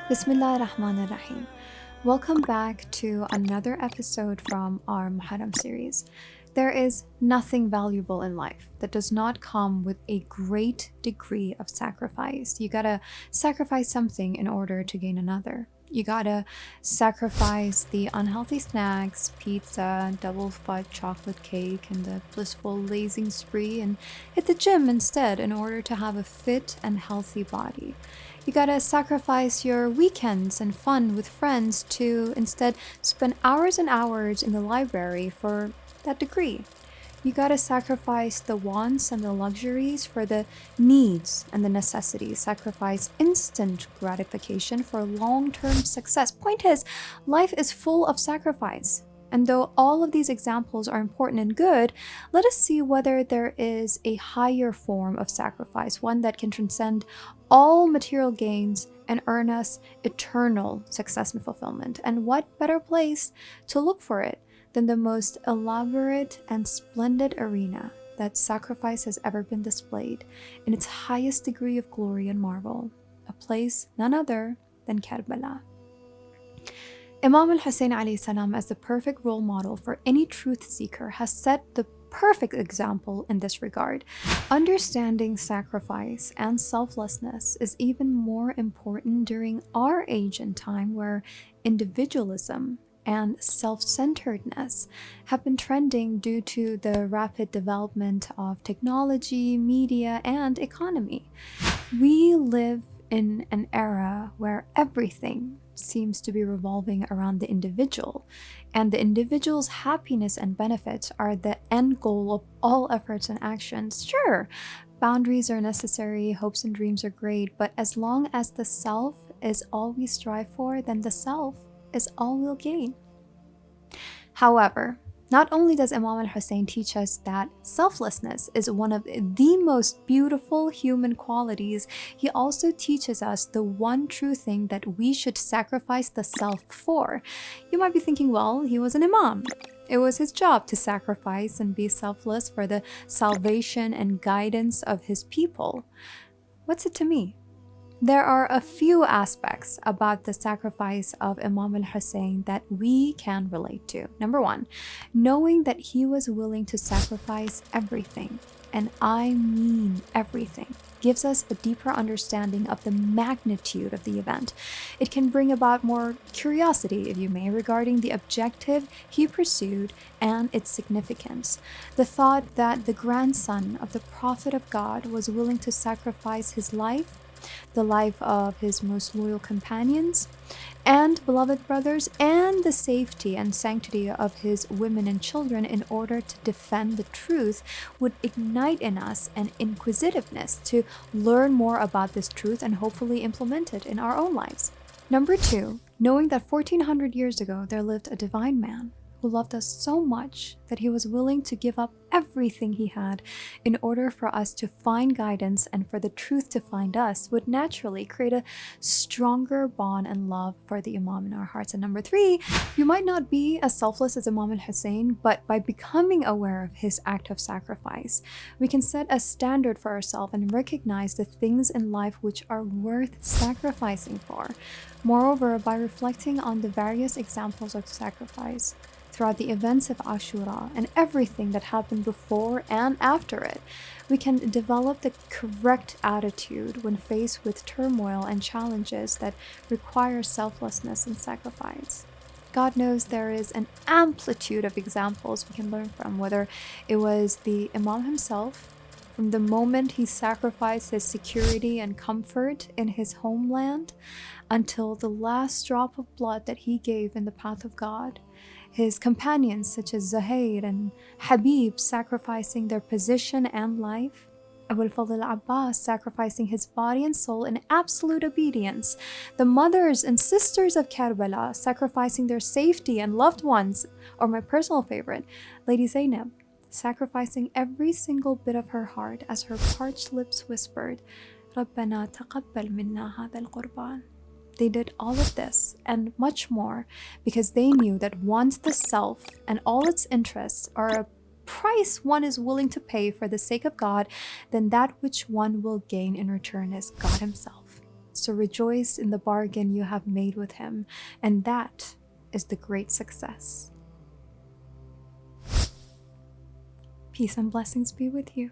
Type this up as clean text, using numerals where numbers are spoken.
Bismillah ar-Rahman ar-Rahim. Welcome back to another episode from our Muharram series. There is nothing valuable in life that does not come with a great degree of sacrifice. You gotta sacrifice something in order to gain another. You gotta sacrifice the unhealthy snacks, pizza, double fudge chocolate cake, and the blissful lazing spree, and hit the gym instead in order to have a fit and healthy body. You gotta sacrifice your weekends and fun with friends to instead spend hours and hours in the library for that degree. You gotta sacrifice the wants and the luxuries for the needs and the necessities. Sacrifice instant gratification for long-term success. Point is, life is full of sacrifice. And though all of these examples are important and good, let us see whether there is a higher form of sacrifice, one that can transcend all material gains and earn us eternal success and fulfillment. And what better place to look for it than the most elaborate and splendid arena that sacrifice has ever been displayed in its highest degree of glory and marvel, a place none other than Karbala. Imam al-Hussein alayhi salam, as the perfect role model for any truth seeker, has set the perfect example in this regard. Understanding sacrifice and selflessness is even more important during our age and time, where individualism and self-centeredness have been trending due to the rapid development of technology, media, and economy. We live in an era where everything seems to be revolving around the individual, and the individual's happiness and benefits are the end goal of all efforts and actions. Sure, boundaries are necessary, hopes and dreams are great, but as long as the self is all we strive for, then the self is all we'll gain. However, not only does Imam al-Hussein teach us that selflessness is one of the most beautiful human qualities, he also teaches us the one true thing that we should sacrifice the self for. You might be thinking, well, he was an imam. It was his job to sacrifice and be selfless for the salvation and guidance of his people. What's it to me? There are a few aspects about the sacrifice of Imam al-Hussein that we can relate to. Number one, knowing that he was willing to sacrifice everything, and I mean everything, gives us a deeper understanding of the magnitude of the event. It can bring about more curiosity, if you may, regarding the objective he pursued and its significance. The thought that the grandson of the Prophet of God was willing to sacrifice his life, the life of his most loyal companions and beloved brothers, and the safety and sanctity of his women and children in order to defend the truth would ignite in us an inquisitiveness to learn more about this truth and hopefully implement it in our own lives. Number two, knowing that 1400 years ago there lived a divine man who loved us so much that he was willing to give up everything he had in order for us to find guidance and for the truth to find us, would naturally create a stronger bond and love for the Imam in our hearts. And number three, you might not be as selfless as Imam al-Hussein, but by becoming aware of his act of sacrifice, we can set a standard for ourselves and recognize the things in life which are worth sacrificing for. Moreover, by reflecting on the various examples of sacrifice throughout the events of Ashura and everything that happened before and after it, we can develop the correct attitude when faced with turmoil and challenges that require selflessness and sacrifice. God knows there is an amplitude of examples we can learn from, whether it was the Imam himself, from the moment he sacrificed his security and comfort in his homeland, until the last drop of blood that he gave in the path of God. His companions such as Zuhair and Habib sacrificing their position and life, Abu al-Fadl Abbas sacrificing his body and soul in absolute obedience, the mothers and sisters of Karbala sacrificing their safety and loved ones, or my personal favorite, Lady Zainab, sacrificing every single bit of her heart as her parched lips whispered, رَبَّنَا تَقَبَّلْ مِنَّا هَذَا الْقُرْبَانِ. They did all of this and much more because they knew that once the self and all its interests are a price one is willing to pay for the sake of God, then that which one will gain in return is God Himself. So rejoice in the bargain you have made with Him, and that is the great success. Peace and blessings be with you.